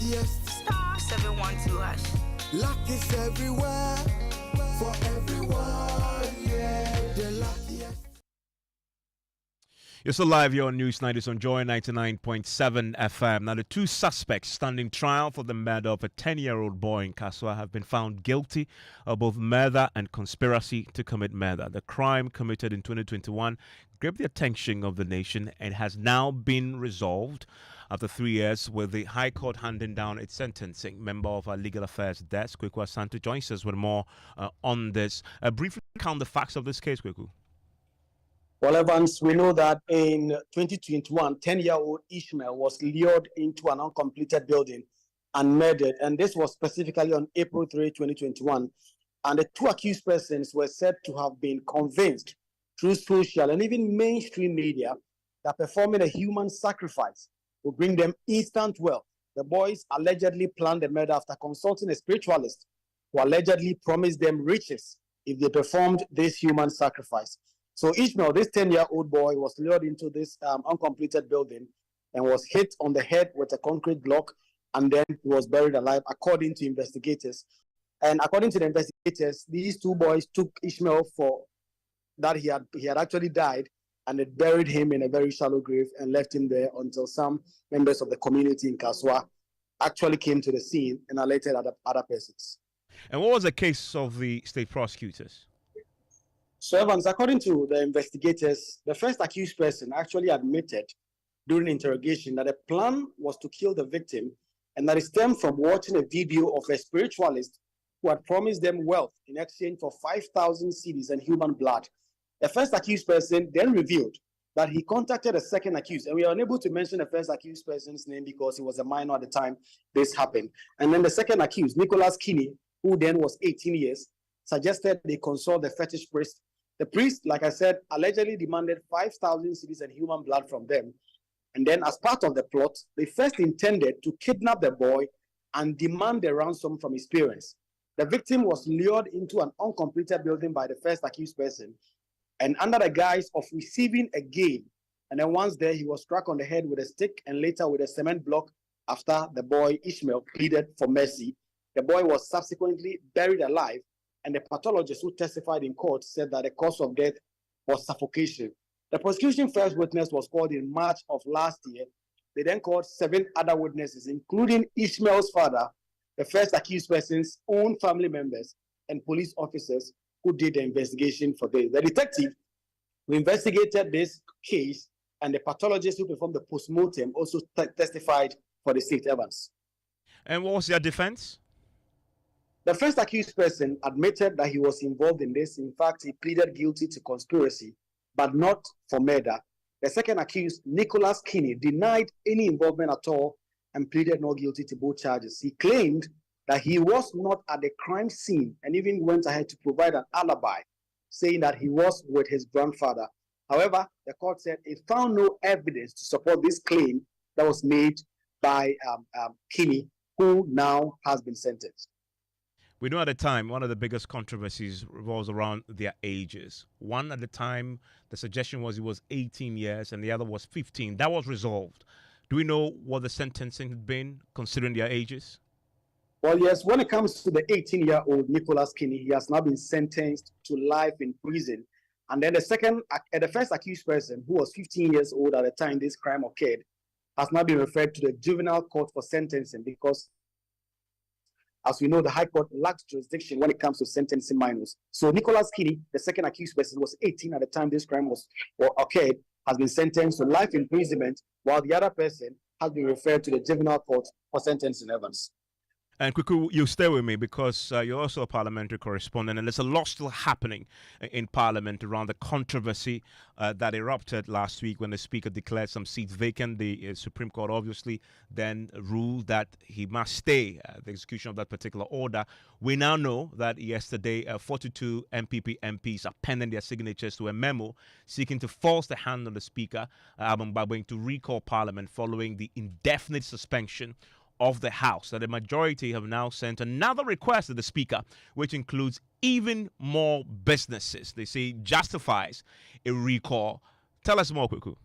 luckiest. Star 712 hash. Luck is everywhere. For everyone, yeah. The luckiest. You're still live here on News 90s on Joy 99.7 FM. Now, the two suspects standing trial for the murder of a 10-year-old boy in Kaswa have been found guilty of both murder and conspiracy to commit murder. The crime committed in 2021 grabbed the attention of the nation and has now been resolved after 3 years, with the High Court handing down its sentencing. Member of our Legal Affairs Desk, Kaswa Santo, joins us with more on this. Briefly count the facts of this case, Kweku. Well, Evans, we know that in 2021, 10-year-old Ishmael was lured into an uncompleted building and murdered. And this was specifically on April 3, 2021. And the two accused persons were said to have been convinced through social and even mainstream media that performing a human sacrifice would bring them instant wealth. The boys allegedly planned the murder after consulting a spiritualist who allegedly promised them riches if they performed this human sacrifice. So Ishmael, this 10-year-old boy, was lured into this uncompleted building and was hit on the head with a concrete block, and then he was buried alive, according to investigators. And according to the investigators, these two boys took Ishmael for that he had actually died, and they buried him in a very shallow grave and left him there until some members of the community in Kaswa actually came to the scene and alerted other persons. And what was the case of the state prosecutors? So, Evans, according to the investigators, the first accused person actually admitted during interrogation that the plan was to kill the victim, and that it stemmed from watching a video of a spiritualist who had promised them wealth in exchange for 5,000 cedis and human blood. The first accused person then revealed that he contacted a second accused, and we are unable to mention the first accused person's name because he was a minor at the time this happened. And then the second accused, Nicholas Kinney, who then was 18 years, suggested they consult the fetish priest. The priest, like I said, allegedly demanded 5,000 cedis and human blood from them. And then as part of the plot, they first intended to kidnap the boy and demand a ransom from his parents. The victim was lured into an uncompleted building by the first accused person, and under the guise of receiving a gain. And then once there, he was struck on the head with a stick and later with a cement block after the boy Ishmael pleaded for mercy. The boy was subsequently buried alive, and the pathologist who testified in court said that the cause of death was suffocation. The prosecution first witness was called in March of last year. They then called 7 other witnesses, including Ishmael's father, the first accused person's own family members, and police officers who did the investigation for this. The detective who investigated this case and the pathologist who performed the postmortem also testified for the state, Evans. And what was their defense? The first accused person admitted that he was involved in this. In fact, he pleaded guilty to conspiracy, but not for murder. The second accused, Nicholas Kinney, denied any involvement at all and pleaded not guilty to both charges. He claimed that he was not at the crime scene and even went ahead to provide an alibi, saying that he was with his grandfather. However, the court said it found no evidence to support this claim that was made by Kinney, who now has been sentenced. We know at the time, one of the biggest controversies revolves around their ages. One at the time, the suggestion was he was 18 years and the other was 15. That was resolved. Do we know what the sentencing had been, considering their ages? Well, yes, when it comes to the 18-year-old Nicholas Kinney, he has now been sentenced to life in prison. And then the first accused person, who was 15 years old at the time this crime occurred, has now been referred to the juvenile court for sentencing because, as we know, the High Court lacks jurisdiction when it comes to sentencing minors. So Nicholas Kinney, the second accused person, was 18 at the time this crime occurred, has been sentenced to life imprisonment, while the other person has been referred to the juvenile court for sentencing, Evans. And Kweku, you stay with me because you're also a parliamentary correspondent, and there's a lot still happening in Parliament around the controversy that erupted last week when the Speaker declared some seats vacant. The Supreme Court obviously then ruled that he must stay the execution of that particular order. We now know that yesterday 42 MPP MPs are penning their signatures to a memo seeking to force the hand of the Speaker, Abang Babwing, to recall Parliament following the indefinite suspension of the House. That the majority have now sent another request to the Speaker, which includes even more businesses. They say justifies a recall. Tell us more, Kweku.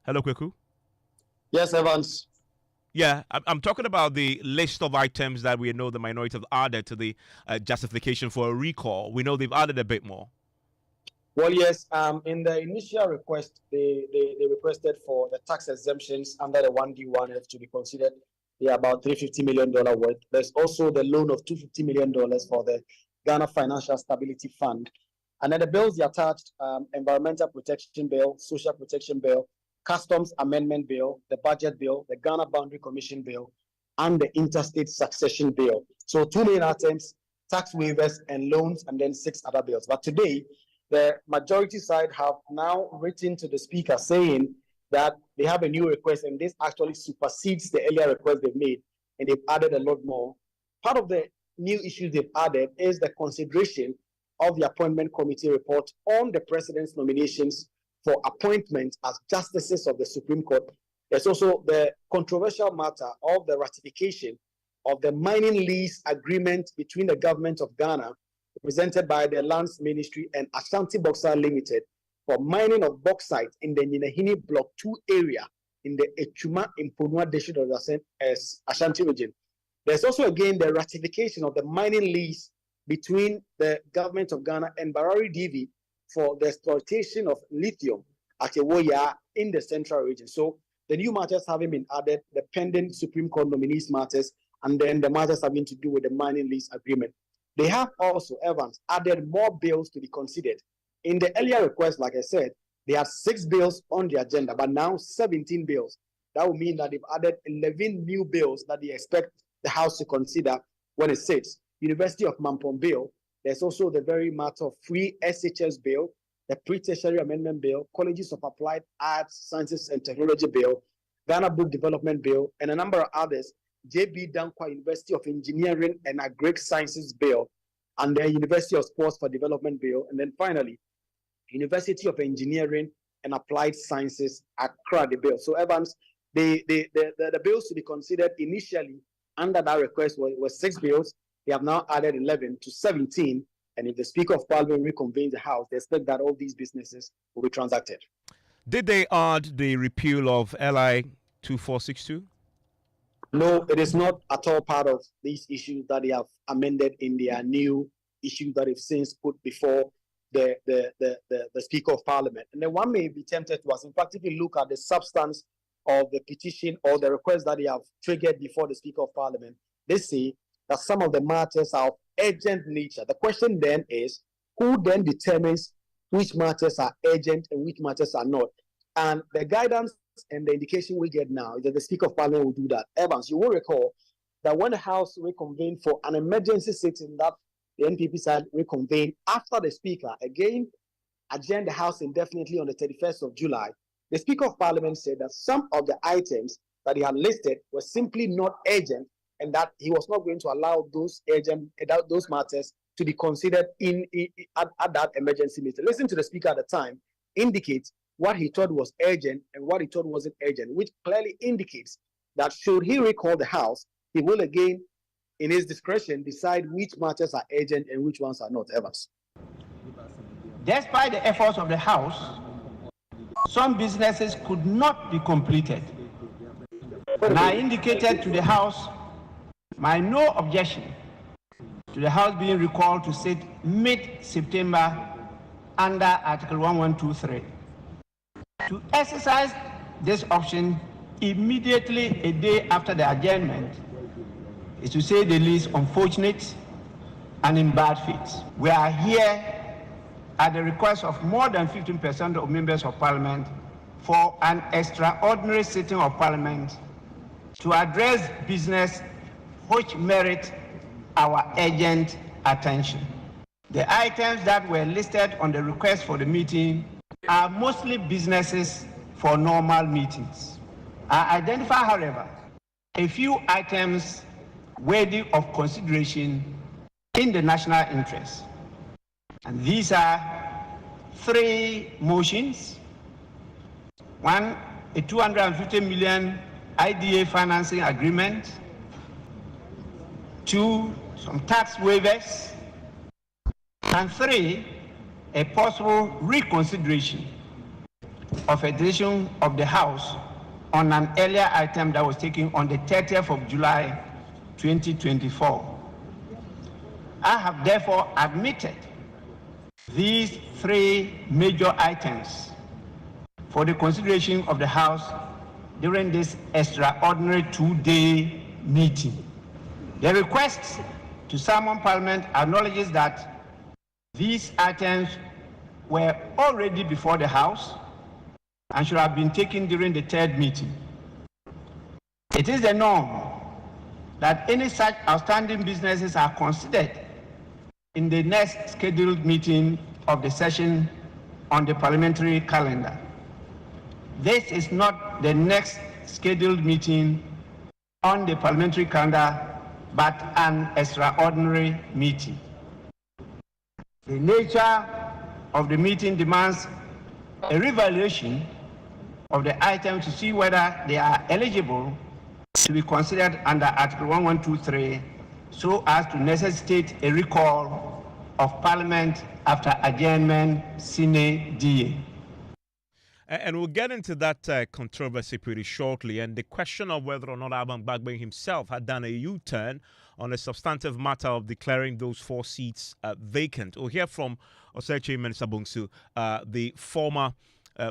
Hello, Kweku. Yes, Evans. Yeah, I'm talking about the list of items that we know the minority have added to the justification for a recall. We know they've added a bit more. Well, yes, in the initial request, they requested for the tax exemptions under the 1D1F to be considered. They are about $350 million worth. There's also the loan of $250 million for the Ghana Financial Stability Fund. And then the bills they attached, Environmental Protection Bill, Social Protection Bill, Customs Amendment Bill, the Budget Bill, the Ghana Boundary Commission Bill, and the Interstate Succession Bill. So 2 main items, tax waivers and loans, and then 6 other bills. But today, the majority side have now written to the speaker saying that they have a new request, and this actually supersedes the earlier request they've made, and they've added a lot more. Part of the new issues they've added is the consideration of the appointment committee report on the president's nominations for appointment as justices of the Supreme Court. There's also the controversial matter of the ratification of the mining lease agreement between the government of Ghana, represented by the Lands Ministry, and Ashanti Bauxite Limited for mining of bauxite in the Ninahini Block 2 area in the Echuma Impunua district of the Ashanti region. There's also again the ratification of the mining lease between the government of Ghana and Barari DV for the exploitation of lithium at Ewoya in the central region. So the new matters having been added, the pending Supreme Court nominees matters, and then the matters having to do with the mining lease agreement. They have also, Evans, added more bills to be considered. In the earlier request, like I said, they had 6 bills on the agenda, but now 17 bills. That would mean that they've added 11 new bills that they expect the House to consider when it sits. University of Mampong Bill. There's also the very matter of free SHS Bill, the Pre-Tertiary Amendment Bill, Colleges of Applied Arts, Sciences and Technology Bill, Ghana Book Development Bill, and a number of others. JB Dankwa University of Engineering and Agric Sciences Bill, and the University of Sports for Development Bill, and then finally, University of Engineering and Applied Sciences Accra Bill. So Evans, the bills to be considered initially under that request were 6 bills. They have now added 11 to 17, and if the Speaker of Parliament reconvenes the House, they expect that all these businesses will be transacted. Did they add the repeal of LI 2462? No, it is not at all part of these issues that they have amended in their new issues that they've since put before the Speaker of Parliament. And then one may be tempted to, in fact, if you look at the substance of the petition or the request that they have triggered before the Speaker of Parliament, they say that some of the matters are of urgent nature. The question then is, who then determines which matters are urgent and which matters are not? And the guidance and the indication we get now is that the Speaker of Parliament will do that. Evans, you will recall that when the House reconvened for an emergency sitting that the NPP side reconvened after the Speaker again adjourned the House indefinitely on the 31st of July, the Speaker of Parliament said that some of the items that he had listed were simply not urgent, and that he was not going to allow those those matters to be considered at that emergency meeting. Listen to the Speaker at the time indicates what he thought was urgent and what he thought wasn't urgent, which clearly indicates that should he recall the House, he will again, in his discretion, decide which matters are urgent and which ones are not. Evans. Despite the efforts of the House, some businesses could not be completed. And I indicated to the House my no objection to the House being recalled to sit mid-September under Article 1123. To exercise this option immediately a day after the adjournment is, to say the least, unfortunate and in bad faith. We are here at the request of more than 15% of members of Parliament for an extraordinary sitting of Parliament to address business which merit our urgent attention. The items that were listed on the request for the meeting are mostly businesses for normal meetings. I identify, however, a few items worthy of consideration in the national interest. And these are 3 motions. 1, a 250 million IDA financing agreement. 2, some tax waivers. And 3, a possible reconsideration of a decision of the House on an earlier item that was taken on the 30th of July 2024. I have therefore admitted these three major items for the consideration of the House during this extraordinary two-day meeting. The request to summon Parliament acknowledges that these items were already before the House and should have been taken during the third meeting. It is the norm that any such outstanding businesses are considered in the next scheduled meeting of the session on the parliamentary calendar. This is not the next scheduled meeting on the parliamentary calendar, but an extraordinary meeting. The nature of the meeting demands a revaluation of the items to see whether they are eligible to be considered under Article 1123 so as to necessitate a recall of Parliament after adjournment sine die. And we'll get into that controversy pretty shortly. And the question of whether or not Alban Gbagbe himself had done a U-turn on the substantive matter of declaring those 4 seats vacant. We'll hear from Evans Mensah, the former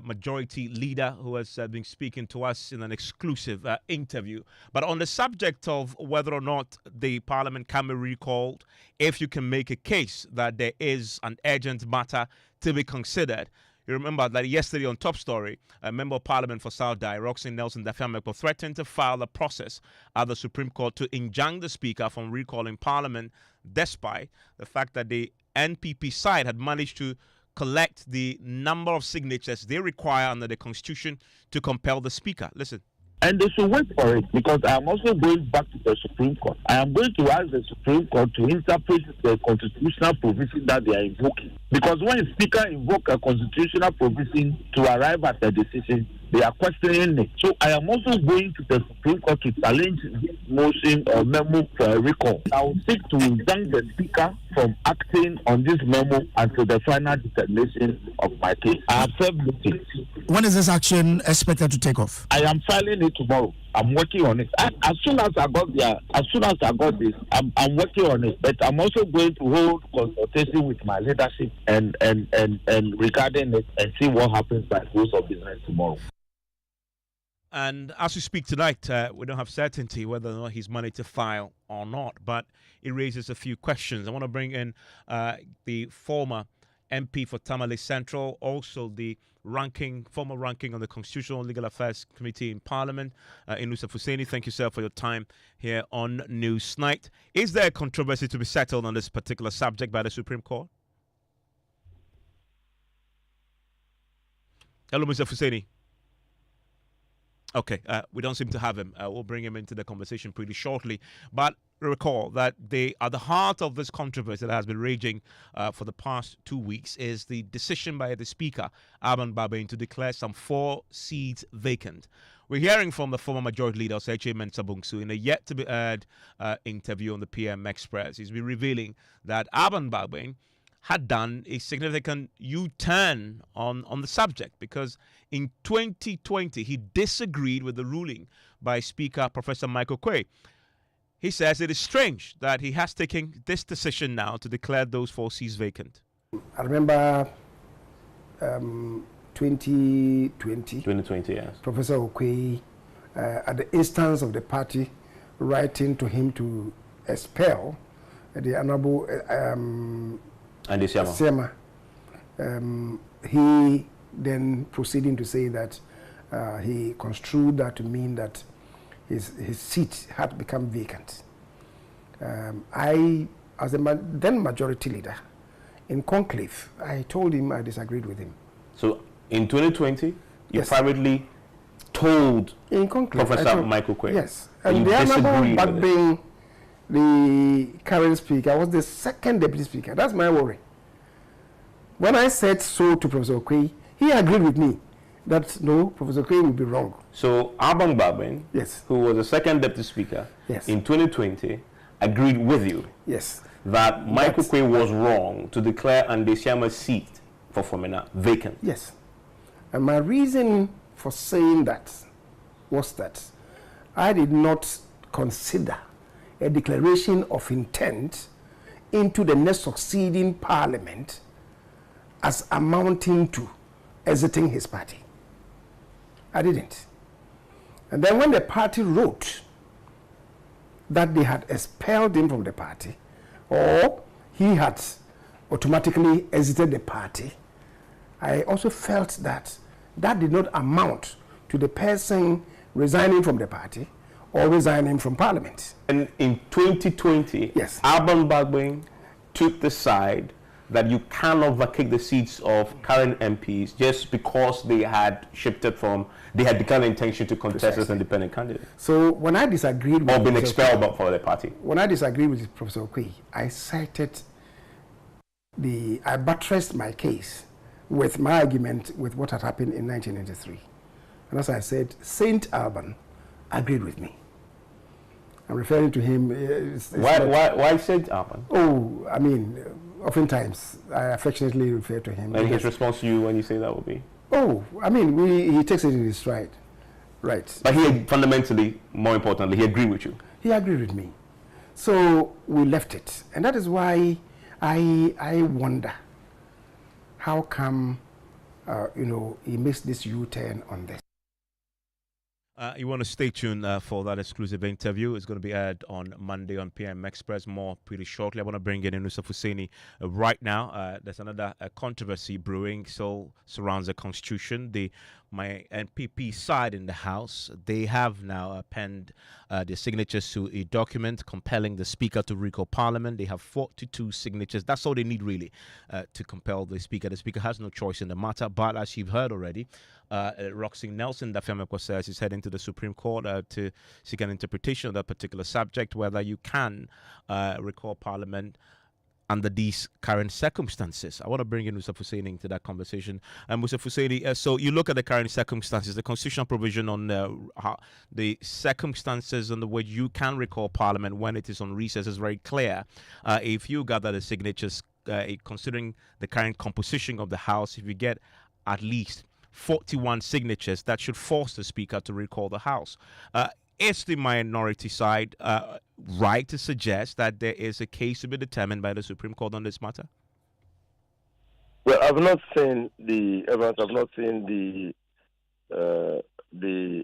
majority leader who has been speaking to us in an exclusive interview. But on the subject of whether or not the Parliament can be recalled, if you can make a case that there is an urgent matter to be considered. You remember that yesterday on Top Story, a member of Parliament for South Dai, Roxanne Nelson Dafiamekpo, threatened to file a process at the Supreme Court to enjoin the Speaker from recalling Parliament, despite the fact that the NPP side had managed to collect the number of signatures they require under the Constitution to compel the Speaker. Listen. And they should wait for it, because I am also going back to the Supreme Court. I am going to ask the Supreme Court to interpret the constitutional provision that they are invoking. Because when a speaker invokes a constitutional provision to arrive at a decision, they are questioning it. So I am also going to the Supreme Court to challenge this motion or memo for a recall. I will seek to enjoin the Speaker from acting on this memo until the final determination of my case. I have served notice. When is this action expected to take off? I am filing it tomorrow. I'm working on it. As soon as I got this, I'm working on it. But I'm also going to hold consultation with my leadership and regarding it and see what happens by close of business tomorrow. And as we speak tonight, we don't have certainty whether or not he's managed to file or not, but it raises a few questions. I want to bring in the former MP for Tamale Central, also the former ranking on the Constitutional and Legal Affairs Committee in Parliament, Inusa Fuseni. Thank you, sir, for your time here on Newsnight. Is there a controversy to be settled on this particular subject by the Supreme Court? Hello, Mr. Fuseni. Okay, we don't seem to have him. We'll bring him into the conversation pretty shortly. But recall that at the heart of this controversy that has been raging for the past 2 weeks is the decision by the Speaker, Alban Gbagbe, to declare some 4 seats vacant. We're hearing from the former Majority Leader, Evans Mensah, in a yet-to-be-heard interview on the PM Express. He's been revealing that Alban Gbagbe had done a significant U-turn on the subject, because in 2020 he disagreed with the ruling by Speaker Professor Michael Quay. He says it is strange that he has taken this decision now to declare those 4 seats vacant. I remember 2020, yes. Professor Okwei, at the instance of the party, writing to him to expel the Honorable And Sema. He then proceeding to say that he construed that to mean that his seat had become vacant. I, as a then majority leader, in conclave, I told him I disagreed with him. So in 2020, you Yes. privately told In conclave, Professor Michael Quay. Yes. And And you the Honorable disagreed with it. Gbagbe, the current speaker, was the second deputy speaker. That's my worry. When I said so to Professor Quay, he agreed with me that no, Professor Quay would be wrong. So Alban Gbagbe, Yes. who was the second deputy speaker Yes. in 2020, agreed with you Yes. that Michael That's- Quay was wrong to declare Andesiama's seat for Fomena vacant. Yes. And my reason for saying that was that I did not consider a declaration of intent into the next succeeding parliament as amounting to exiting his party. I didn't. And then when the party wrote that they had expelled him from the party, or he had automatically exited the party, I also felt that that did not amount to the person resigning from the party or resigning from parliament. And in 2020, yes, Alban Bagbin took the side that you cannot vacate the seats of current MPs just because they had declared an intention to contest as independent candidate. So when I disagreed with or been expelled from the party. When I disagreed with Professor Okwe, I buttressed my case with my argument with what had happened in 1993. And as I said, Saint Alban agreed with me. I'm referring to him. Why Saint Alban? Oh, I mean, oftentimes I affectionately refer to him. And his response to you when you say that would be? Oh, I mean, he takes it in his stride. Right. But he fundamentally, more importantly, he agreed with you. He agreed with me. So we left it. And that is why I wonder how come, he makes this U-turn on this. You want to stay tuned for that exclusive interview. It's going to be aired on Monday on PM Express, more pretty shortly. I want to bring in Yusuf Hussaini right now. There's another controversy brewing, surrounds the Constitution. My NPP side in the House, they have now penned their signatures to a document compelling the Speaker to recall Parliament. They have 42 signatures. That's all they need, really, to compel the Speaker. The Speaker has no choice in the matter, but as you've heard already, Roxy Nelson, the Fiameko says, is heading to the Supreme Court to seek an interpretation of that particular subject, whether you can recall Parliament under these current circumstances. I want to bring in Yusuf Hussaini into that conversation. Yusuf Hussaini, so you look at the current circumstances, the constitutional provision on the circumstances under which you can recall Parliament when it is on recess is very clear. If you gather the signatures, considering the current composition of the House, if you get at least 41 signatures, that should force the Speaker to recall the House. Is the minority side right to suggest that there is a case to be determined by the Supreme Court on this matter? Well, I've not seen the Evans. I've not seen the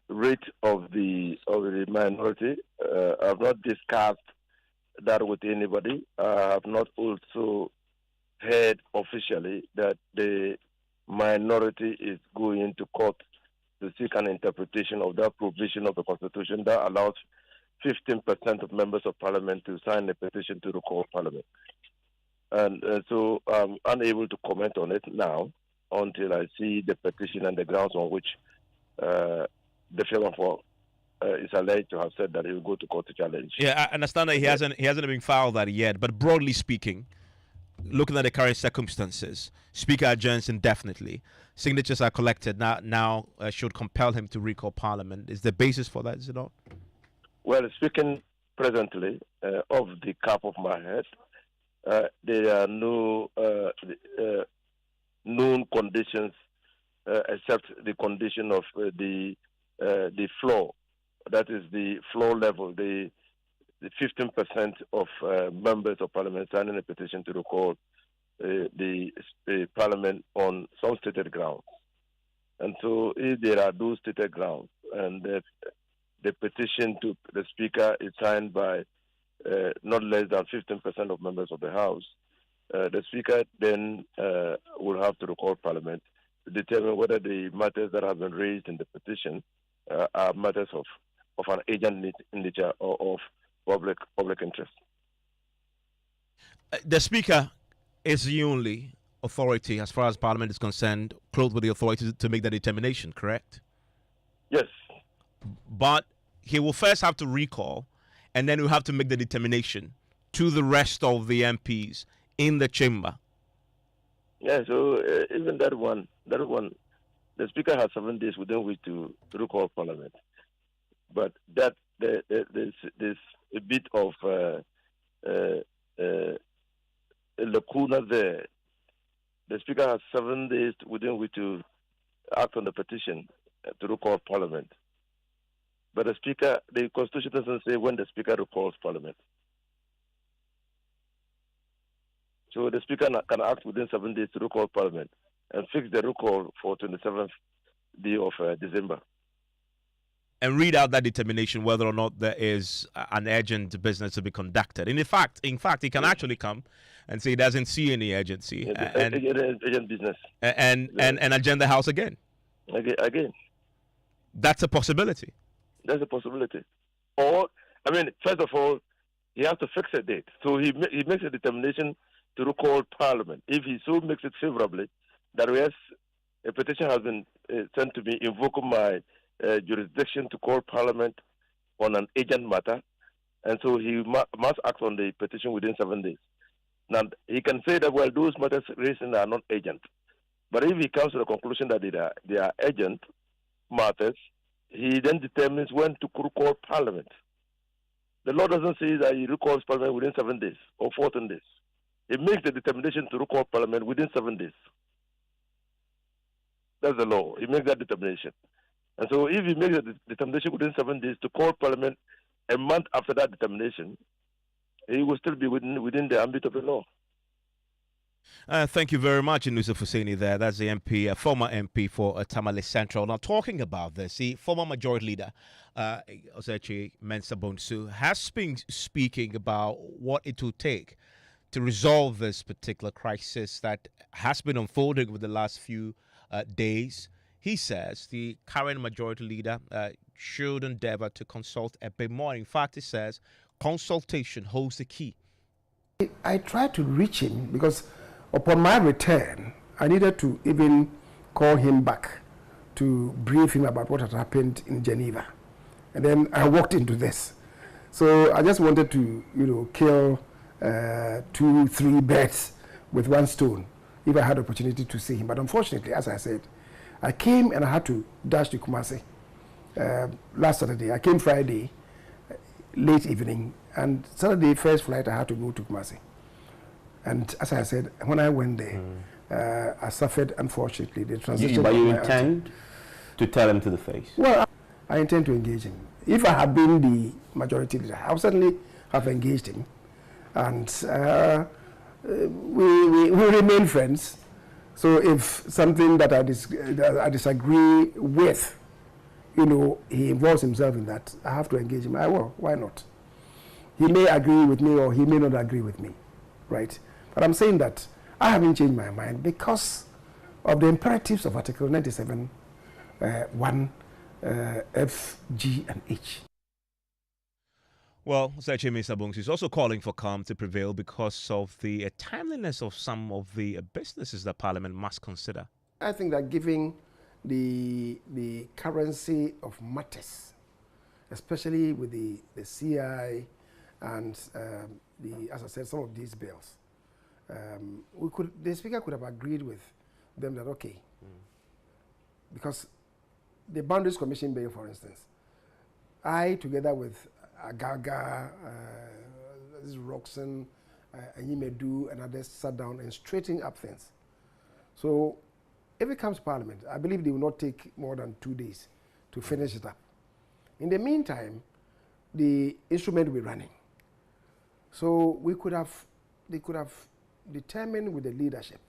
rate of the minority. I've not discussed that with anybody. I have not also heard officially that the minority is going to court to seek an interpretation of that provision of the Constitution that allows 15% of members of Parliament to sign a petition to recall Parliament. And so I'm unable to comment on it now until I see the petition and the grounds on which the felon is alleged to have said that he will go to court to challenge. Yeah, I understand that he hasn't been filed that yet, but broadly speaking, looking at the current circumstances, Speaker adjourns indefinitely. Signatures are collected now should compel him to recall Parliament. Is the basis for that, is it not? Well, speaking presently off the cap of my head, there are no known conditions except the condition of the floor. That is the floor level. The 15% of members of Parliament signing a petition to recall the Parliament on some stated grounds. And so if there are those stated grounds and the petition to the Speaker is signed by not less than 15% of members of the House, the Speaker then will have to recall Parliament to determine whether the matters that have been raised in the petition are matters of an agent nature or of public interest. The Speaker is the only authority, as far as Parliament is concerned, clothed with the authority to make that determination, correct? Yes. But he will first have to recall, and then he'll have to make the determination to the rest of the MPs in the chamber. Yeah, so even that one, the Speaker has 7 days within which to recall Parliament. But that there's a bit of a lacuna there. The Speaker has 7 days within which to act on the petition to recall Parliament. But the Speaker, the Constitution doesn't say when the Speaker recalls Parliament. So the Speaker can act within 7 days to recall Parliament and fix the recall for 27th day of December. And read out that determination whether or not there is an urgent business to be conducted. And in fact, he can actually come and say he doesn't see any urgency urgent business and agenda house again. Again. That's a possibility. That's a possibility. Or, I mean, first of all, he has to fix a date. So he makes a determination to recall Parliament. If he so makes it favorably, that yes, a petition has been sent to me invoking my jurisdiction to call Parliament on an urgent matter, and so he must act on the petition within 7 days. Now, he can say that, well, those matters raised are not urgent. But if he comes to the conclusion that they are urgent matters, he then determines when to recall Parliament. The law doesn't say that he recalls Parliament within 7 days or 14 days. He makes the determination to recall Parliament within 7 days. That's the law. He makes that determination. And so if he makes the determination within 7 days to call Parliament a month after that determination, he will still be within the ambit of the law. Thank you very much, Yusuf Hussaini there. That's the MP, former MP for Tamale Central. Now, talking about this, the former Majority Leader, Evans Mensah, has been speaking about what it will take to resolve this particular crisis that has been unfolding over the last few days. He says the current Majority Leader should endeavor to consult a bit more. In fact, he says consultation holds the key. I tried to reach him because upon my return, I needed to even call him back to brief him about what had happened in Geneva. And then I walked into this. So I just wanted to, kill 2-3 birds with one stone if I had opportunity to see him. But unfortunately, as I said, I came and I had to dash to Kumasi last Saturday. I came Friday, late evening, and Saturday, first flight, I had to go to Kumasi. And as I said, when I went there, I suffered, unfortunately, the transition. But you intend to tell him to the face? Well, I intend to engage him. If I had been the Majority Leader, I would certainly have engaged him. And we remain friends. So if something that I disagree with, he involves himself in that, I have to engage him. I will. Why not? He may agree with me or he may not agree with me, right? But I'm saying that I haven't changed my mind because of the imperatives of Article 97, 1, F, G, and H. Well, Seche Mensah is also calling for calm to prevail because of the timeliness of some of the businesses that Parliament must consider. I think that giving the currency of matters, especially with the CI and as I said, some of these bills, the Speaker could have agreed with them that because the Boundaries Commission bill, for instance, I together with Agaga, Roxanne, Anyimedu, and others sat down and straightened up things. So if it comes to Parliament, I believe they will not take more than 2 days to finish it up. In the meantime, the instrument will be running. So they could have determined with the leadership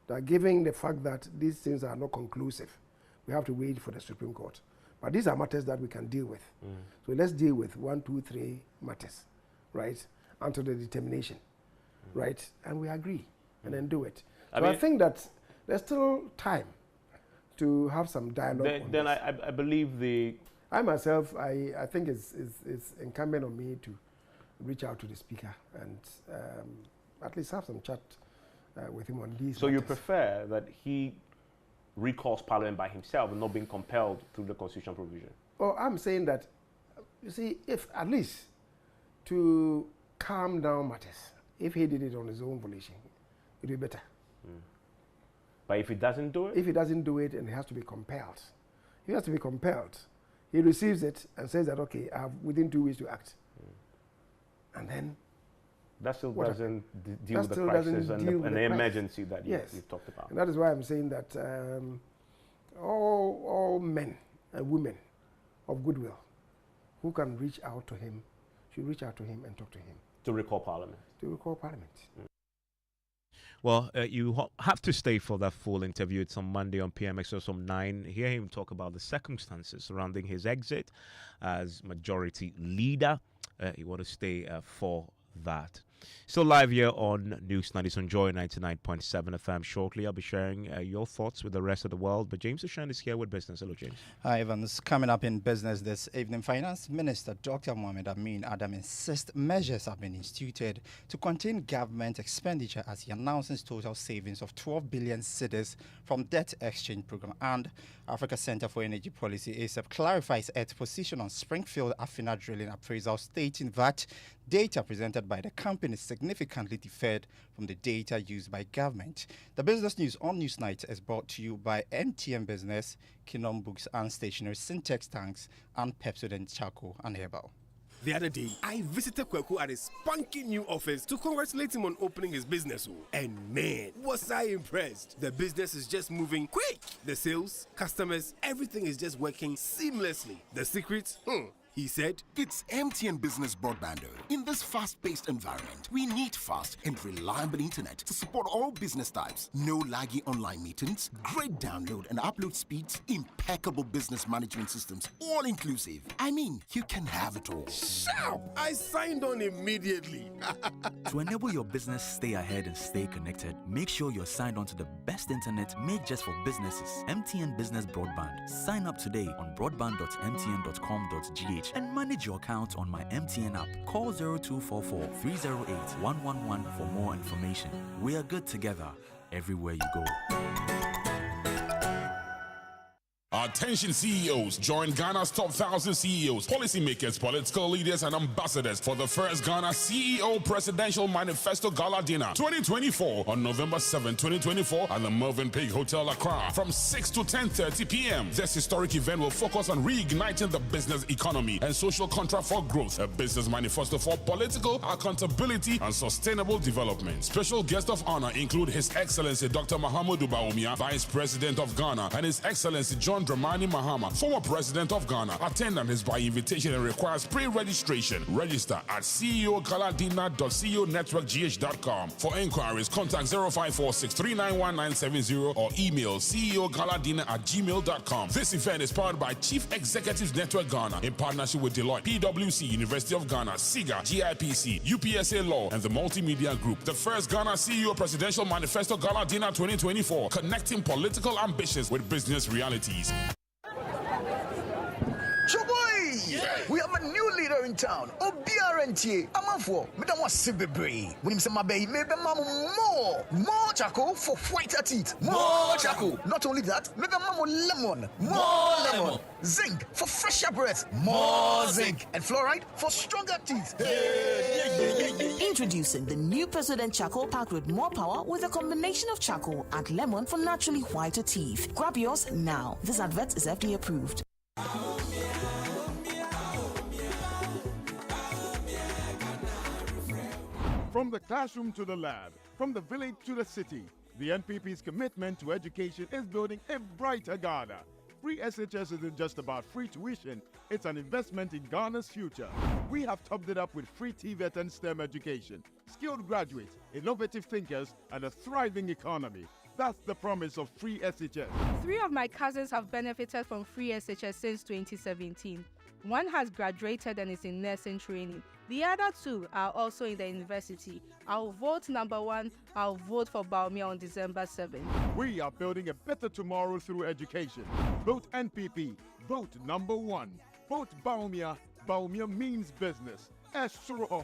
that given the fact that these things are not conclusive, we have to wait for the Supreme Court. But these are matters that we can deal with. So let's deal with 1, 2, 3 matters, right? Until the determination, right? And we agree and then do it. I think that there's still time to have some dialogue. Then I believe I myself, I think it's incumbent on me to reach out to the Speaker and at least have some chat with him on these So matters. you prefer that he recalls Parliament by himself and not being compelled through the constitutional provision? Well, I'm saying that, you see, if at least to calm down matters, if he did it on his own volition, it would be better. But if he doesn't do it? If he doesn't do it and he has to be compelled, he has to be compelled. He receives it and says that, okay, I have within 2 weeks to act. And then that still doesn't deal with the crisis and the emergency that you've talked about. And that is why I'm saying that all men and women of goodwill who can reach out to him should reach out to him and talk to him. To recall Parliament. To recall Parliament. Well, you have to stay for that full interview. It's on Monday on PMX or 9. Hear him talk about the circumstances surrounding his exit as majority leader. You want to stay for that. Still live here on News 90 on Joy 99.7 FM. Shortly, I'll be sharing your thoughts with the rest of the world. But James Oshan is here with business. Hello, James. Hi, Evans. Coming up in business this evening, Finance Minister Dr. Mohamed Amin Adam insists measures have been instituted to contain government expenditure as he announces total savings of 12 billion cedis from debt exchange program. And Africa Center for Energy Policy ASAP clarifies its position on Springfield Afina drilling appraisal, stating that data presented by the company is significantly differed from the data used by government. The business news on Newsnight is brought to you by MTN Business, Kingdom Books and Stationery, Syntex Tanks, and Pepsodent Charcoal and Herbal. The other day, I visited Kweku at his spunky new office to congratulate him on opening his business. And man, was I impressed. The business is just moving quick. The sales, customers, everything is just working seamlessly. The secret? He said, it's MTN Business Broadband. In this fast-paced environment, we need fast and reliable internet to support all business types. No laggy online meetings, great download and upload speeds, impeccable business management systems, all inclusive. I mean, you can have it all. Sharp! I signed on immediately. To enable your business stay ahead and stay connected, make sure you're signed on to the best internet made just for businesses. MTN Business Broadband. Sign up today on broadband.mtn.com.gh and manage your account on my MTN app. Call 0244 308 111 for more information. We are good together everywhere you go. Attention CEOs, join Ghana's top 1,000 CEOs, policymakers, political leaders, and ambassadors for the first Ghana CEO Presidential Manifesto Gala Dinner 2024 on November 7, 2024 at the Mervyn Pig Hotel, Accra from 6 to 10:30 p.m. This historic event will focus on reigniting the business economy and social contract for growth, a business manifesto for political accountability and sustainable development. Special guests of honor include His Excellency Dr. Mahamudu Bawumia, Vice President of Ghana, and His Excellency John Dramani Mahama, former President of Ghana. Attendance is by invitation and requires pre-registration. Register at ceogaladina.ceonetworkgh.com. For inquiries, contact 0546391970 or email ceogaladina@gmail.com. This event is powered by Chief Executives Network Ghana in partnership with Deloitte, PwC, University of Ghana, SIGA, GIPC, UPSA Law, and the Multimedia Group. The first Ghana CEO Presidential Manifesto Gala Dinner 2024, connecting political ambitions with business realities. Choboy! We have a new leader in town. OBRNT. Amanfo. Madam was Sibebre. When him say my baby, maybe mamu more charcoal for whiter teeth. More charcoal. Not only that, maybe mamu lemon. More lemon. Zinc for fresher breath. More zinc. And fluoride for stronger teeth. Introducing the new President Charcoal packed with more power with a combination of charcoal and lemon for naturally whiter teeth. Grab yours now. This advert is FDA approved. From the classroom to the lab, from the village to the city, the NPP's commitment to education is building a brighter Ghana. Free SHS isn't just about free tuition, it's an investment in Ghana's future. We have topped it up with free TVET and STEM education, skilled graduates, innovative thinkers, and a thriving economy. That's the promise of free SHS. 3 of my cousins have benefited from free SHS since 2017. One has graduated and is in nursing training. The other 2 are also in the university. I'll vote number 1. I'll vote for Bawumia on December 7th. We are building a better tomorrow through education. Vote NPP. Vote number 1. Vote Bawumia. Bawumia means business. Esro.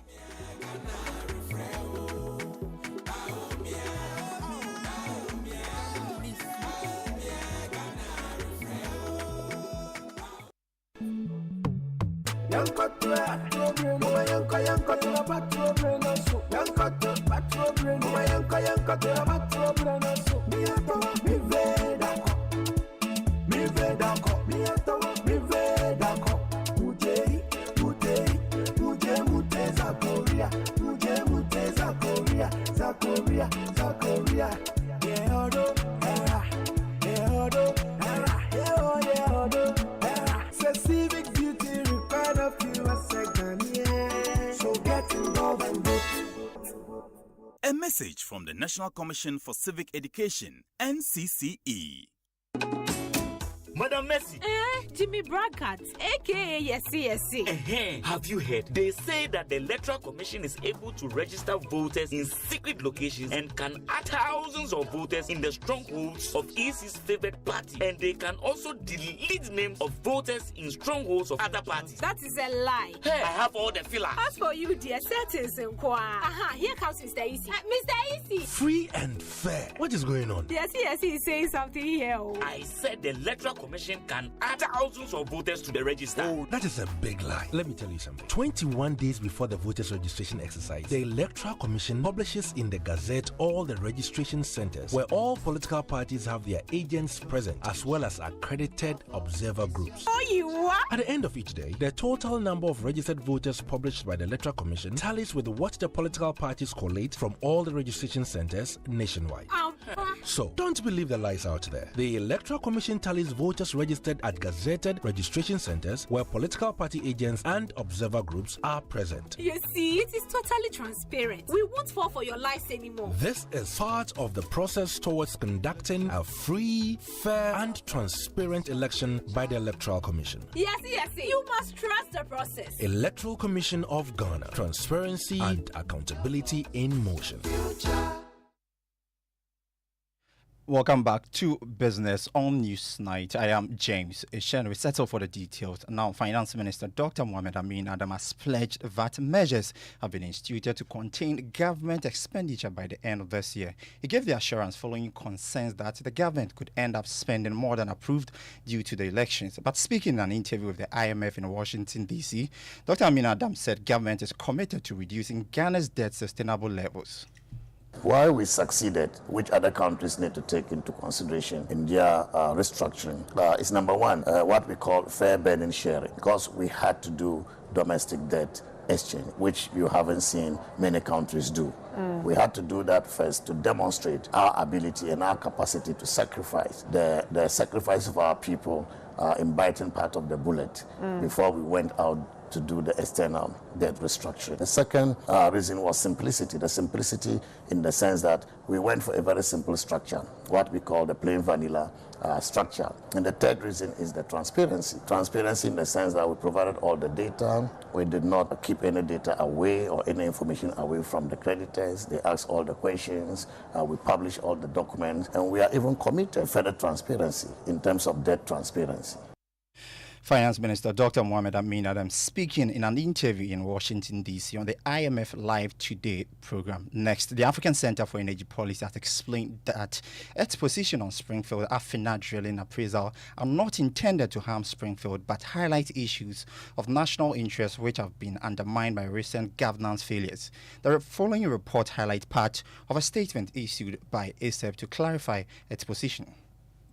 Civic beauty required of you. A message from the National Commission for Civic Education, NCCE. Madam Messi. Jimmy Brackett, aka Yesi. Have you heard? They say that the Electoral Commission is able to register voters in secret locations and can add thousands of voters in the strongholds of EC's favored party. And they can also delete names of voters in strongholds of other parties. That is a lie. Hey, I have all the fillers. As for you, dear, settings in Aha, here comes Mr. Easy. Mr. Easy. Free and fair. What is going on? Yes, he's saying something here. I said the Electoral Commission can add thousands of voters to the register. Oh, that is a big lie. Let me tell you something. 21 days before the voters registration exercise, the Electoral Commission publishes in the Gazette all the registration centers where all political parties have their agents present, as well as accredited observer groups. Oh, you what? At the end of each day, the total number of registered voters published by the Electoral Commission tallies with what the political parties collate from all the registration centers nationwide. So, don't believe the lies out there. The Electoral Commission tallies voters registered at gazetted registration centers where political party agents and observer groups are present. You see, it is totally transparent. We won't fall for your lies anymore. This is part of the process towards conducting a free, fair, and transparent election by the Electoral Commission. Yes. You must trust the process. Electoral Commission of Ghana. Transparency and accountability in motion. Welcome back to Business on Newsnight. I am James Ishen. We settle for the details. Now, Finance Minister Dr. Mohamed Amin Adam has pledged that measures have been instituted to contain government expenditure by the end of this year. He gave the assurance following concerns that the government could end up spending more than approved due to the elections. But speaking in an interview with the IMF in Washington, D.C., Dr. Amin Adam said government is committed to reducing Ghana's debt sustainable levels. Why we succeeded, which other countries need to take into consideration in their restructuring, is number one, what we call fair burden sharing, because we had to do domestic debt exchange, which you haven't seen many countries do. We had to do that first to demonstrate our ability and our capacity to sacrifice the sacrifice of our people in biting part of the bullet before we went out to do the external debt restructuring. The second reason was simplicity. The simplicity in the sense that we went for a very simple structure, what we call the plain vanilla structure. And the third reason is the transparency. Transparency in the sense that we provided all the data. We did not keep any data away or any information away from the creditors. They asked all the questions. We publish all the documents. And we are even committed to further transparency in terms of debt transparency. Finance Minister Dr. Mohamed Amin Adam speaking in an interview in Washington, D.C. on the IMF Live Today program. Next, the African Center for Energy Policy has explained that its position on Springfield Afina drilling appraisal are not intended to harm Springfield, but highlight issues of national interest which have been undermined by recent governance failures. The following report highlights part of a statement issued by ASEP to clarify its position.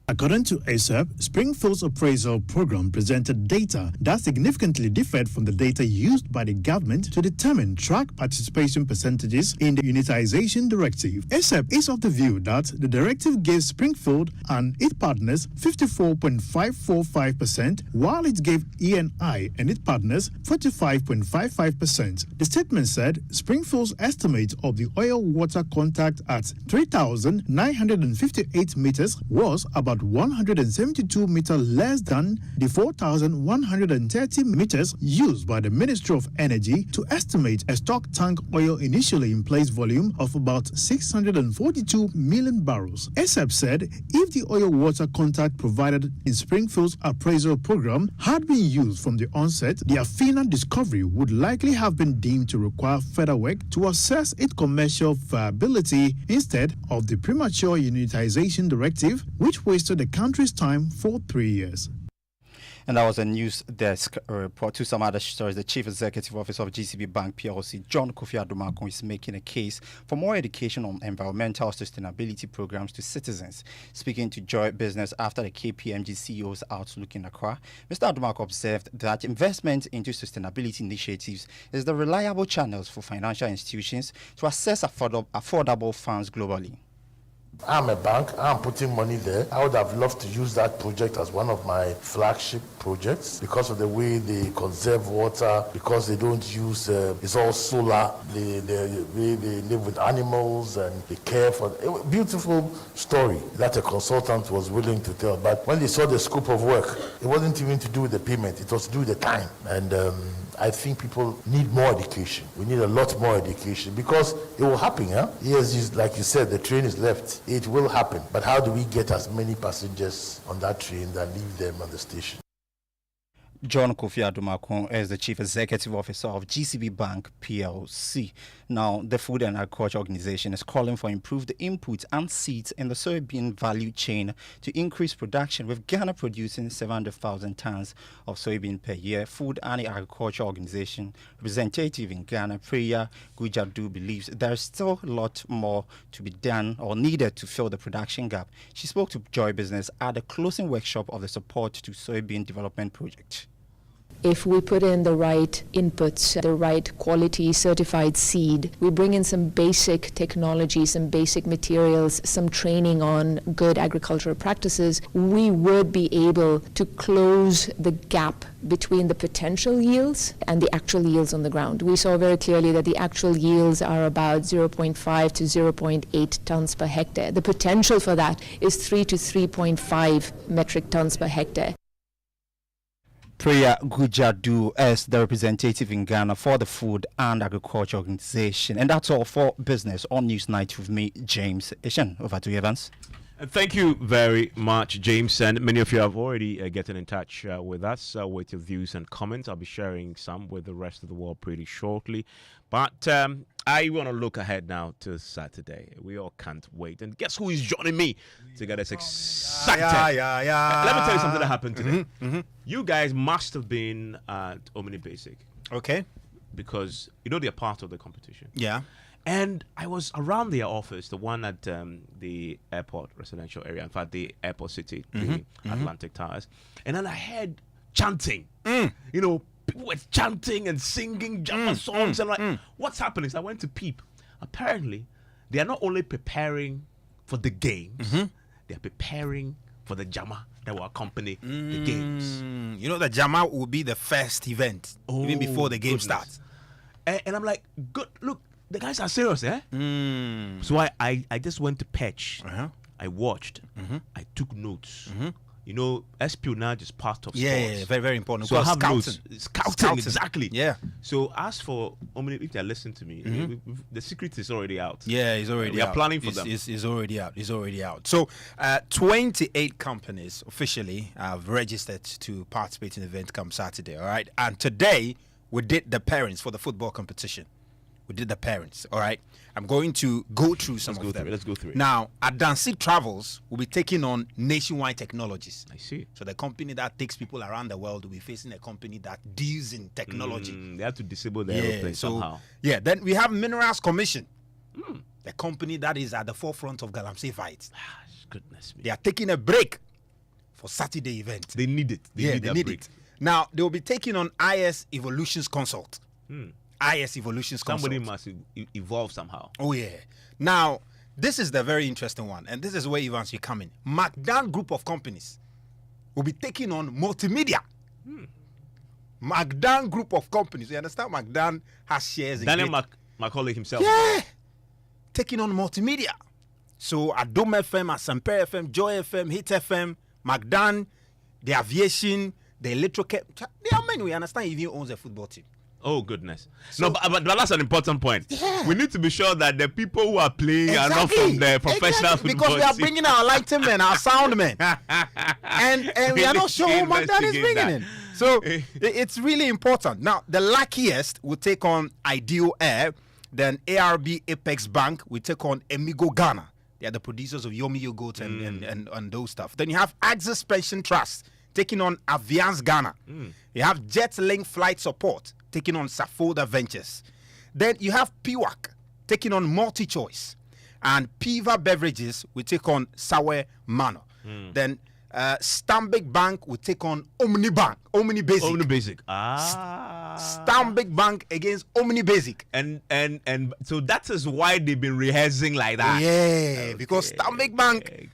According to ASEP, Springfield's appraisal program presented data that significantly differed from the data used by the government to determine track participation percentages in the unitization directive. ASEP is of the view that the directive gave Springfield and its partners 54.545%, while it gave ENI and its partners 45.55%. The statement said Springfield's estimate of the oil water contact at 3,958 meters was about 172 meters less than the 4,130 meters used by the Ministry of Energy to estimate a stock tank oil initially in place volume of about 642 million barrels. ASEP said if the oil water contact provided in Springfield's appraisal program had been used from the onset, the Afina discovery would likely have been deemed to require further work to assess its commercial viability instead of the premature unitization directive, which wasted the country's time for 3 years. And that was a news desk report. To some other stories, the Chief Executive Officer of GCB Bank PLC, John Kofi Adumakun, is making a case for more education on environmental sustainability programs to citizens. Speaking to Joy Business after the KPMG CEO's outlook in Accra, Mr. Adumakun observed that investment into sustainability initiatives is the reliable channels for financial institutions to access affordable funds globally. I'm a bank, I'm putting money there. I would have loved to use that project as one of my flagship projects because of the way they conserve water, because they don't use, it's all solar, the way they live with animals and they care for it. Beautiful story that a consultant was willing to tell. But when they saw the scope of work, it wasn't even to do with the payment, it was to do with the time. And I think people need more education. We need a lot more education because it will happen. Yes, like you said, the train is left. It will happen. But how do we get as many passengers on that train that leave them at the station? John Kofi Adumakun is the Chief Executive Officer of GCB Bank PLC. Now, the Food and Agriculture Organization is calling for improved inputs and seeds in the soybean value chain to increase production, with Ghana producing 700,000 tons of soybean per year. Food and Agriculture Organization representative in Ghana, Priya Gujadu, believes there is still a lot more to be done or needed to fill the production gap. She spoke to Joy Business at the closing workshop of the Support to Soybean Development Project. If we put in the right inputs, the right quality certified seed, we bring in some basic technology, some basic materials, some training on good agricultural practices, we would be able to close the gap between the potential yields and the actual yields on the ground. We saw very clearly that the actual yields are about 0.5 to 0.8 tons per hectare. The potential for that is 3 to 3.5 metric tons per hectare. Priya Gujadu is the representative in Ghana for the Food and Agriculture Organization. And that's all for Business on Newsnight with me, James Ishan. Over to you, Evans. Thank you very much, James. And many of you have already gotten in touch with us with your views and comments. I'll be sharing some with the rest of the world pretty shortly. But I want to look ahead now to Saturday. We all can't wait. And guess who is joining me to get us excited? Let me tell you something that happened today. You guys must have been at Omni Basic. Okay. Because, you know, they're part of the competition. Yeah. And I was around their office, the one at the airport residential area, in fact, the airport city, the Atlantic Towers. And then I heard chanting. You know, people were chanting and singing Jama songs. And like, what's happening? So I went to peep. Apparently, they are not only preparing for the games, they are preparing for the Jama that will accompany the games. You know, the Jama will be the first event, even before the game starts. And I'm like, good, look, the guys are serious, eh? So I just went to Patch. I watched. I took notes. You know, espionage is part of sports. Yeah, very, very important. So I have scouting. notes. Scouting, exactly. Yeah. So as for Omni, if they listen to me, the secret is already out. Yeah, it's already out. We are planning for them. It's already out. It's already out. So 28 companies officially have registered to participate in the event come Saturday, all right? And today, we did the parents for the football competition. We did the parents, all right? I'm going to go through some of them. Let's go through it. Now, Adansi Travels will be taking on Nationwide Technologies. I see. So the company that takes people around the world will be facing a company that deals in technology. They have to disable the aeroplane somehow. Yeah, then we have Minerals Commission, the company that is at the forefront of Galamsey fights. Goodness me. They are taking a break for Saturday event. They need it. They need it. Now, they will be taking on IS Evolutions Consult. IS Evolutions Consult. Somebody must evolve somehow. Oh, yeah. Now, this is the very interesting one. And this is where Evans will come in. McDan Group of Companies will be taking on Multimedia. McDan Group of Companies. You understand? McDan has shares in Daniel Macaulay himself. Yeah. Taking on Multimedia. So, Adom FM, Asamper FM, Joy FM, Hit FM, McDan, the aviation, the electrical. There are many. We understand he even owns a football team. Oh, goodness. So, no, but that's an important point. Yeah. We need to be sure that the people who are playing are not from the professional football because we are bringing our lighting men, our sound men. and we are not sure who McDan is bringing in. So, it's really important. Now, the luckiest will take on Ideal Air. Then ARB Apex Bank will take on Emigo Ghana. They are the producers of Yomi Yogurt and those stuff. Then you have Axis Pension Trust taking on Aviance Ghana. You have JetLink Flight Support taking on Safoda Ventures. Then you have PWAC taking on MultiChoice. And Piva Beverages will take on Sawe Mano. Then Stanbic Bank will take on Omni Basic. Omni Basic. Star Stanbic Bank against Omni Basic. And so that is why they've been rehearsing like that. Yeah, because Stanbic Bank,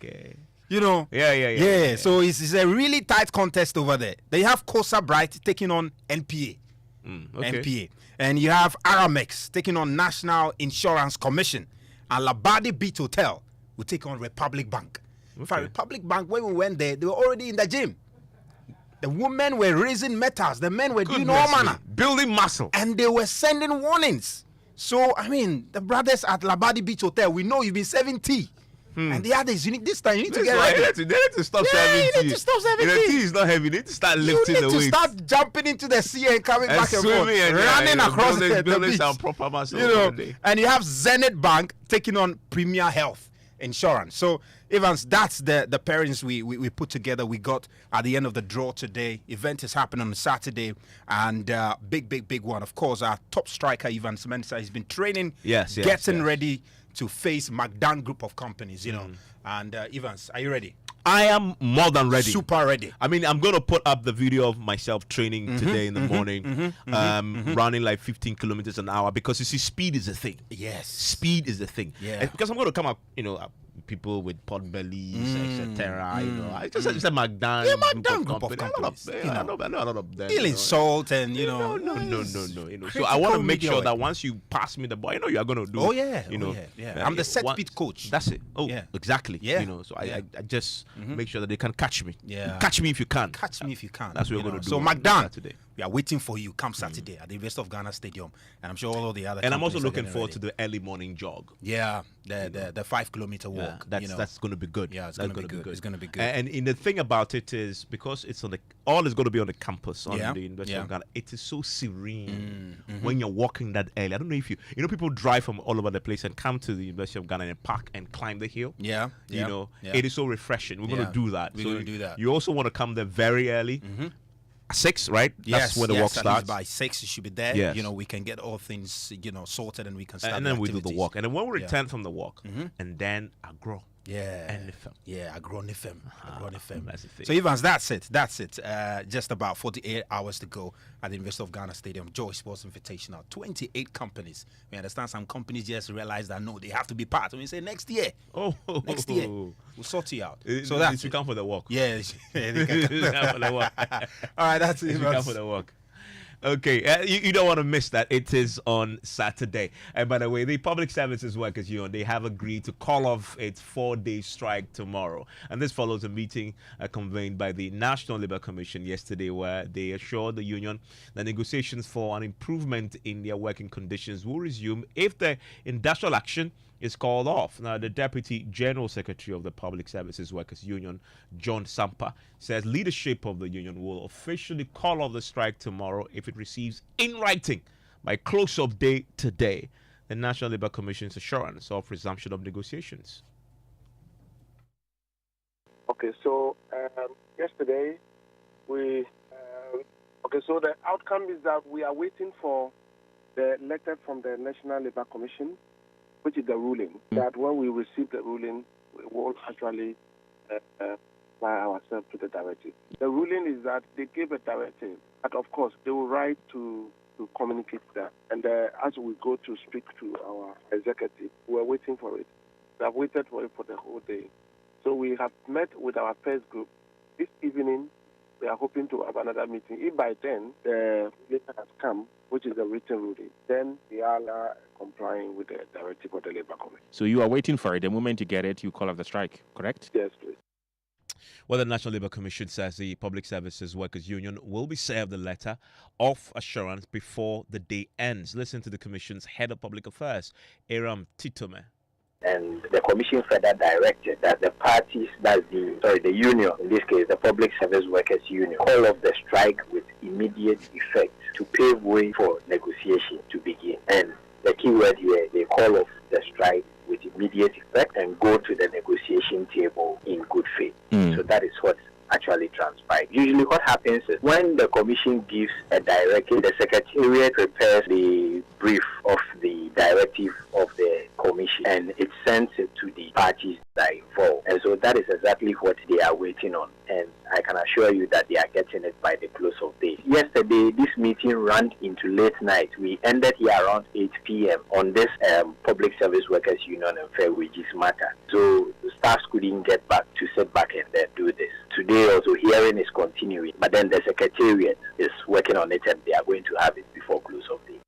you know. Yeah. So it's a really tight contest over there. They have Kosa Bright taking on NPA. NPA. And you have Aramex taking on National Insurance Commission. And Labadi Beach Hotel will take on Republic Bank. In fact, Republic Bank, when we went there, they were already in the gym. The women were raising metals. The men were doing all manner. Building muscle. And they were sending warnings. So, I mean, the brothers at Labadi Beach Hotel, we know you've been serving tea. And the others, this time you need to get ready. They need to stop serving tea. You need to stop serving tea. The tea is not heavy. You need to start lifting the weight. You need to start jumping into the sea and coming back and forth. Running across the beach. Some proper muscle, you know, and you have Zenith Bank taking on Premier Health Insurance. So, Evans, that's the pairings we put together. We got at the end of the draw today. Event is happening on Saturday. And big one. Of course, our top striker, Evans Mensah, has been training, getting ready to face McDan Group of companies, you know. And Evans, are you ready? I am more than ready. Super ready. I mean, I'm going to put up the video of myself training today in the morning, running like 15 kilometers an hour, because you see, speed is a thing. Yes. Speed is a thing. Yeah. And because I'm going to come up, you know, people with pot bellies, etc. You know, I just said McDan. Yeah, McDan Group of companies. I know a lot of them. Dealing salt and, you know. No. You know, so I want to make sure that once you pass me the ball, you know you are going to do. Oh, yeah. You know, I'm the set speed coach. That's it. Oh, yeah. Exactly. Yeah. You know, so I just make sure that they can catch me. Yeah. Catch me if you can. Catch me if you can. That's what we're going to do. So McDan today. We are waiting for you. Come Saturday at the University of Ghana Stadium, and I'm sure all of the other. And I'm also looking forward to the early morning jog. Yeah, the 5 kilometer walk. That's going to be good. Yeah, it's going to be good. It's going to be good. And the thing about it is, because it's on all is going to be on the campus on the University of Ghana. It is so serene when you're walking that early. I don't know if you know people drive from all over the place and come to the University of Ghana and park and climb the hill. Yeah, you know, it is so refreshing. We're going to do that. We're going to do that. You also want to come there very early. 6, right? That's when the walk starts. By 6, you should be there. Yes. You know, we can get all things, you know, sorted, and we can start. And then we do the walk. And then when we return from the walk, and then agro. And agronifem. That's the thing. So Evans, that's it. Just about 48 hours to go at the University of Ghana Stadium. Joy Sports Invitational. 28 companies. We understand some companies just realize that no, they have to be part. When we say next year, next year, we'll sort you out. So that's you come for the walk. Yeah, they can come for the walk. All right, that's it. You come for the walk. Okay, you don't want to miss that. It is on Saturday. And by the way, the Public Services Workers Union, they have agreed to call off its 4-day strike tomorrow. And this follows a meeting convened by the National Labour Commission yesterday, where they assured the union that negotiations for an improvement in their working conditions will resume if the industrial action is called off. Now, the Deputy General Secretary of the Public Services Workers Union, John Sampa, says leadership of the union will officially call off the strike tomorrow if it receives in writing by close of day today the National Labour Commission's assurance of resumption of negotiations. Okay, so yesterday so the outcome is that we are waiting for the letter from the National Labour Commission, which is the ruling, that when we receive the ruling, we will actually apply ourselves to the directive. The ruling is that they gave a directive, but of course they will write to communicate that. And as we go to speak to our executive, we're waiting for it. We have waited for it for the whole day. So we have met with our first group. This evening, we are hoping to have another meeting. If by then the letter has come, which is the written ruling, then we are complying with the directive of the Labour Commission. So you are waiting for it. The moment you get it, you call off the strike, correct? Yes, please. Well, the National Labour Commission says the Public Services Workers Union will be served a letter of assurance before the day ends. Listen to the Commission's Head of Public Affairs, Aram Titome. And the Commission further directed that the parties, the union, in this case the Public Service Workers Union, call off the strike with immediate effect to pave way for negotiation to begin. And the key word here, they call off the strike with immediate effect and go to the negotiation table in good faith. So that is what actually transpired. Usually what happens is when the Commission gives a directive, the Secretariat prepares the brief of the directive of the Commission. information and it sends it to the parties that are involved. And so that is exactly what they are waiting on. And I can assure you that they are getting it by the close of day. Yesterday, this meeting ran into late night. We ended here around 8 p.m. on this Public Service Workers Union and Fair Wages matter. So the staffs couldn't get back to sit back and do this. Today also hearing is continuing, but then the Secretariat is working on it and they are going to have it before close of day.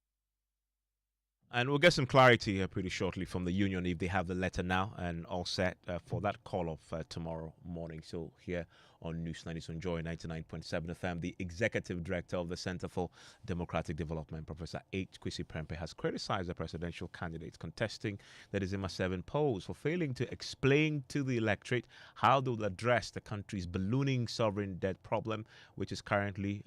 And we'll get some clarity here pretty shortly from the union if they have the letter now and all set for that call-off tomorrow morning. So here on News 90 on Joy 99.7 FM, the Executive Director of the Center for Democratic Development, Professor H. Kwesi Prempeh, has criticized the presidential candidates contesting the December 7 polls for failing to explain to the electorate how they will address the country's ballooning sovereign debt problem, which is currently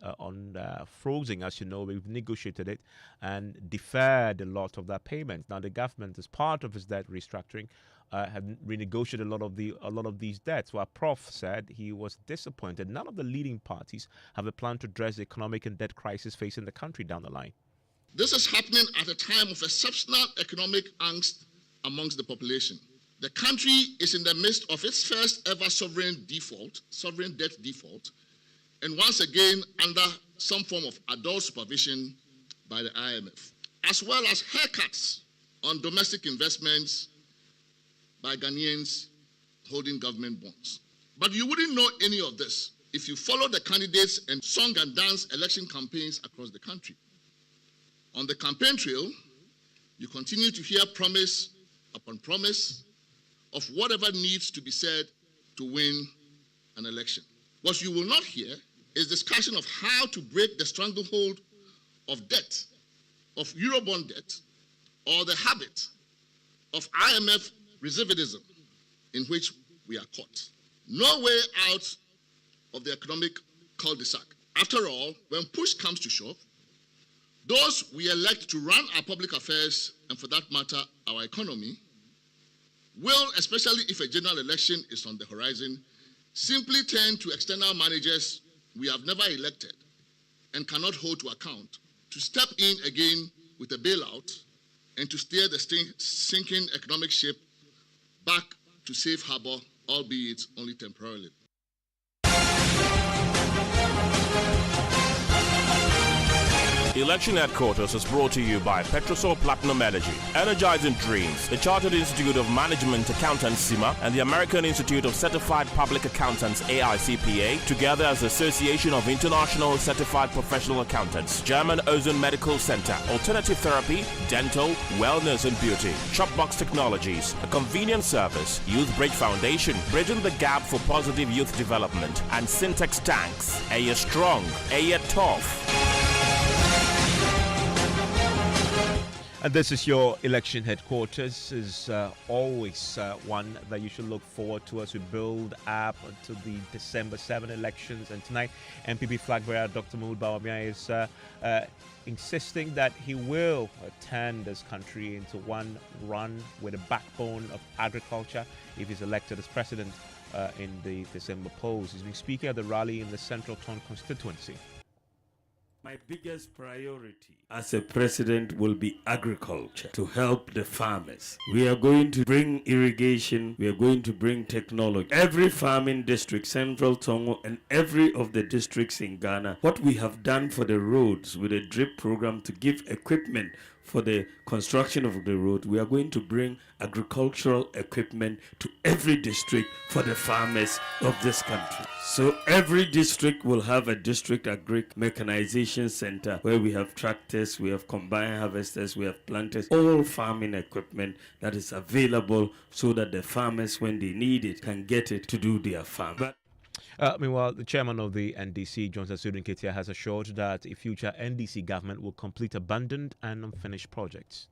frozen. As you know, we've negotiated it and deferred a lot of that payment. Now, the government, as part of its debt restructuring, have renegotiated a lot of these debts. While Prof said he was disappointed, none of the leading parties have a plan to address the economic and debt crisis facing the country down the line. This is happening at a time of exceptional economic angst amongst the population. The country is in the midst of its first ever sovereign debt default, and once again under some form of adult supervision by the IMF, as well as haircuts on domestic investments by Ghanaians holding government bonds. But you wouldn't know any of this if you follow the candidates and song and dance election campaigns across the country. On the campaign trail, you continue to hear promise upon promise of whatever needs to be said to win an election. What you will not hear is discussion of how to break the stranglehold of debt, of Eurobond debt, or the habit of IMF recidivism in which we are caught. No way out of the economic cul-de-sac. After all, when push comes to shove, those we elect to run our public affairs, and for that matter, our economy, will, especially if a general election is on the horizon, simply turn to external managers we have never elected and cannot hold to account to step in again with a bailout and to steer the sinking economic ship back to safe harbor, albeit only temporarily. Election Headquarters is brought to you by Petrosol Platinum Energy, Energizing Dreams, the Chartered Institute of Management Accountants (CIMA) and the American Institute of Certified Public Accountants (AICPA), together as the Association of International Certified Professional Accountants, German Ozone Medical Center, Alternative Therapy, Dental, Wellness and Beauty, Shopbox Technologies, a convenient service, Youth Bridge Foundation, bridging the gap for positive youth development, and Syntex Tanks, a year strong, a year tough. And this is your election headquarters. Is always one that you should look forward to as we build up to the December 7 elections. And tonight, MPP flag bearer Dr. Mahmoud Bawumia is insisting that he will turn this country into one run with a backbone of agriculture if he's elected as president in the December polls. He's been speaking at the rally in the Central Town constituency. My biggest priority as a president will be agriculture, to help the farmers. We are going to bring irrigation, we are going to bring technology. Every farming district, Central Tongo, and every of the districts in Ghana, what we have done for the roads with a drip program to give equipment for the construction of the road, we are going to bring agricultural equipment to every district for the farmers of this country. So every district will have a district agric mechanization center where we have tractors, we have combine harvesters, we have planters, all farming equipment that is available so that the farmers, when they need it, can get it to do their farm. Meanwhile, the chairman of the NDC, Johnson Sudin Ketia, has assured that a future NDC government will complete abandoned and unfinished projects.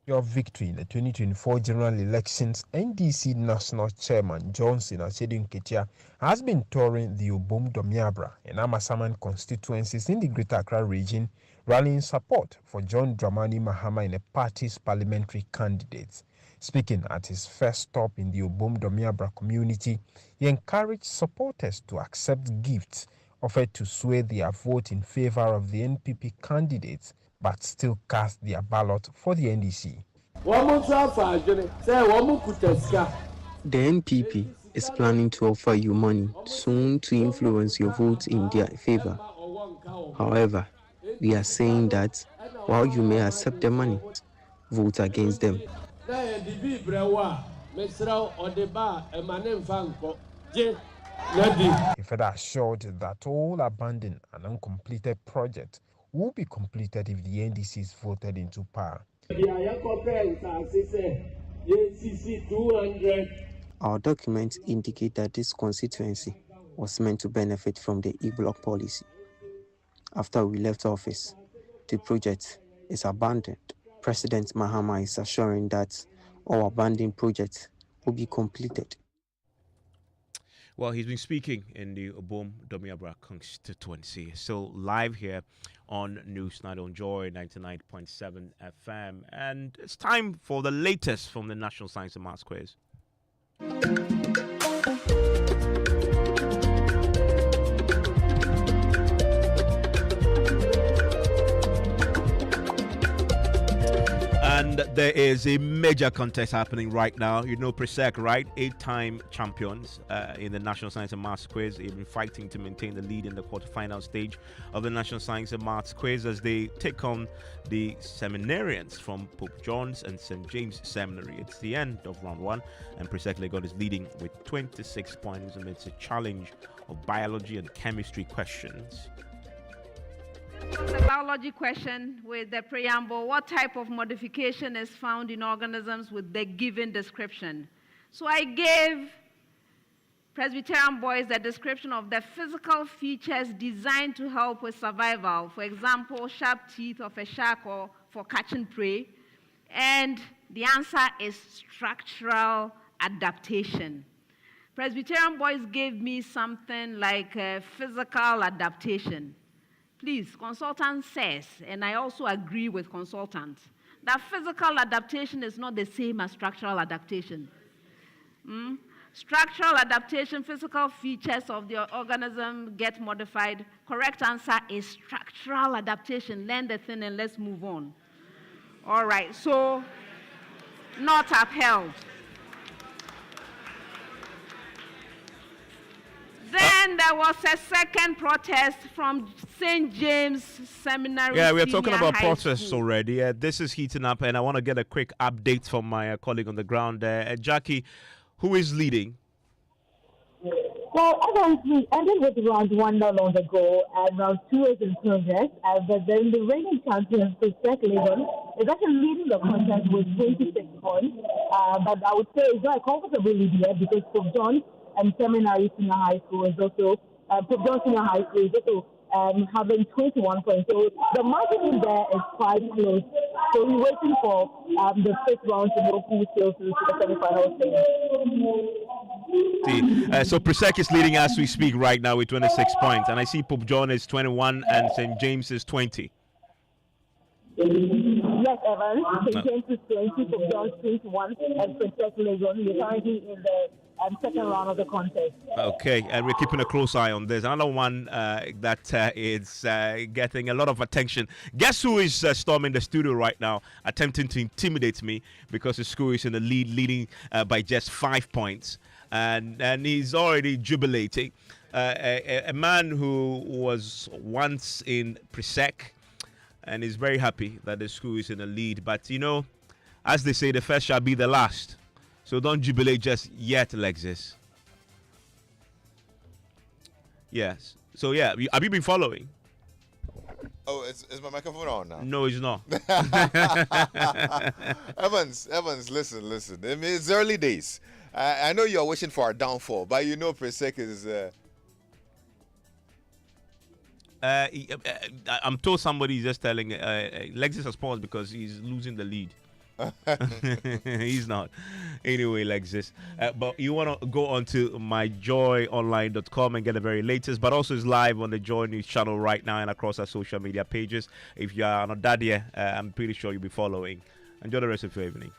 Your victory in the 2024 general elections, NDC National Chairman Johnson Sudin Ketia has been touring the Obom Domiabra and Amasaman constituencies in the Greater Accra region, rallying support for John Dramani Mahama and the party's parliamentary candidates. Speaking at his first stop in the Obom Domiabra community, he encouraged supporters to accept gifts offered to sway their vote in favor of the NPP candidates, but still cast their ballot for the NDC. The NPP is planning to offer you money soon to influence your vote in their favor. However, we are saying that while you may accept the money, vote against them. He further assured that all abandoned and uncompleted projects will be completed if the NDC is voted into power. Our documents indicate that this constituency was meant to benefit from the E-block policy. After we left office, the project is abandoned. President Mahama is assuring that all abandoned projects will be completed. Well, he's been speaking in the Obom Domiabra constituency. So live here on Newsnight on Joy 99.7 FM. And it's time for the latest from the National Science and Maths Quiz. And there is a major contest happening right now. You know Presec, right? 8-time champions in the National Science and Maths Quiz. They've been fighting to maintain the lead in the quarterfinal stage of the National Science and Maths Quiz as they take on the seminarians from Pope John's and St. James Seminary. It's the end of round one, and Presec Legon is leading with 26 points amidst a challenge of biology and chemistry questions. The biology question with the preamble: what type of modification is found in organisms with the given description? So I gave Presbyterian boys the description of the physical features designed to help with survival. For example, sharp teeth of a shark or for catching prey. And the answer is structural adaptation. Presbyterian boys gave me something like physical adaptation. Please, consultant says, and I also agree with consultant, that physical adaptation is not the same as structural adaptation. Structural adaptation, physical features of the organism get modified. Correct answer is structural adaptation. Learn the thing and let's move on. All right, so not upheld. Then there was a second protest from St. James Seminary. Yeah, we're talking about High protests School. already. This is heating up, and I want to get a quick update from my colleague on the ground there. Jackie, who is leading? Well, Evans, we ended with round one not long ago, and round two is in progress. But then the reigning champion, Presec Legon, is actually leading the contest with 26 points. But I would say it's not a comfortable lead yet because Pope John and Seminary Senior High School is also Pope John Senior High School is also having 21 points. So the margin in there is quite close. So we're waiting for the fifth round to know who sails through to the semifinal stage. So Presec is leading as we speak right now with 26 points, and I see Pope John is 21 and St. James is 20. Yes, Evans. St. James is 20, Pope John's 21, and Presec Legon. We're currently in the second round of the contest. Okay, and we're keeping a close eye on this. Another one that is getting a lot of attention. Guess who is storming the studio right now, attempting to intimidate me because the school is in the lead, leading by just 5 points. And he's already jubilating. A man who was once in Presec and is very happy that the school is in the lead. But, you know, as they say, the first shall be the last. So don't jubilate just yet, Lexis. Yes. So, yeah, have you been following? Oh, is my microphone on now? No, it's not. Evans, listen. I mean, it's early days. I know you're wishing for a downfall, but you know Presec is... I'm told somebody is just telling Lexis has paused because he's losing the lead. He's not. Anyway, Lexis. But you want to go on to myjoyonline.com and get the very latest, but also it's live on the Joy News channel right now and across our social media pages. If you are not that yet, I'm pretty sure you'll be following. Enjoy the rest of your evening.